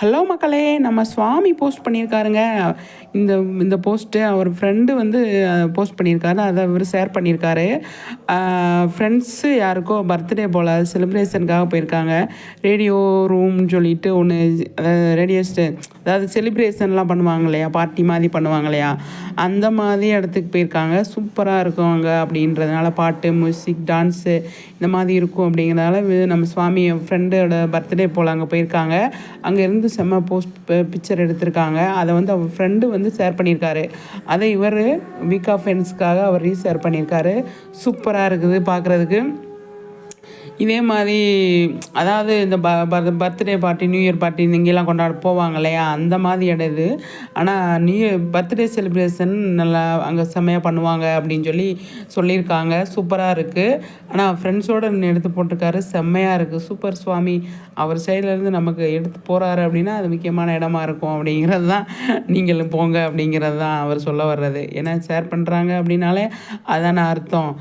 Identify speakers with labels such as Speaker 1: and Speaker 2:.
Speaker 1: Hello மக்களே, நம்ம சுவாமி post பண்ணியிருக்காருங்க. இந்த இந்த போஸ்ட்டு அவர் ஃப்ரெண்டு வந்து போஸ்ட் பண்ணியிருக்காரு. அதை அவர் ஷேர் பண்ணியிருக்காரு. ஃப்ரெண்ட்ஸு யாருக்கோ பர்த்டே போல் செலிப்ரேஷனுக்காக போயிருக்காங்க. ரேடியோ ரூம்னு சொல்லிட்டு ஒன்று, ரேடியோ அதாவது செலிப்ரேஷன்லாம் பண்ணுவாங்க இல்லையா, பார்ட்டி மாதிரி பண்ணுவாங்க இல்லையா, அந்த மாதிரி இடத்துக்கு போயிருக்காங்க. சூப்பராக இருக்கும் அங்கே அப்படின்றதுனால, பாட்டு, மியூசிக், டான்ஸு இந்த மாதிரி இருக்கும் அப்படிங்கிறதால நம்ம சுவாமி ஃப்ரெண்டோட பர்த்டே போல் அங்கே போயிருக்காங்க. அங்கே இருந்து செம்ம போஸ்ட் பிக்சர் எடுத்திருக்காங்க. அதை வந்து அவர் ஃப்ரெண்டு வந்து ஷேர் பண்ணியிருக்காரு. அதை இவர் வீக் ஆஃப் ஃப்ரெண்ட்ஸ்க்காக அவர் ரீஷேர் பண்ணியிருக்காரு. சூப்பராக இருக்குது பார்க்குறதுக்கு. இதே மாதிரி அதாவது இந்த birthday party, new year party இங்கெல்லாம் கொண்டாட போவாங்க இல்லையா, அந்த மாதிரி இடம் இது. ஆனால் நியூ இயர் பர்த்டே செலிப்ரேஷன் நல்லா அங்கே செம்மையாக பண்ணுவாங்க அப்படின்னு சொல்லியிருக்காங்க. சூப்பராக இருக்குது. ஆனால் ஃப்ரெண்ட்ஸோடு எடுத்து போட்டிருக்காரு. செம்மையாக இருக்குது. சூப்பர் சுவாமி அவர் சைட்லேருந்து நமக்கு எடுத்து போகிறாரு அப்படின்னா அது முக்கியமான இடமா இருக்கும் அப்படிங்கிறது தான், நீங்களும் போங்க அப்படிங்கிறது தான் அவர் சொல்ல வர்றது. ஏன்னா ஷேர் பண்ணுறாங்க அப்படின்னாலே அதான அர்த்தம்.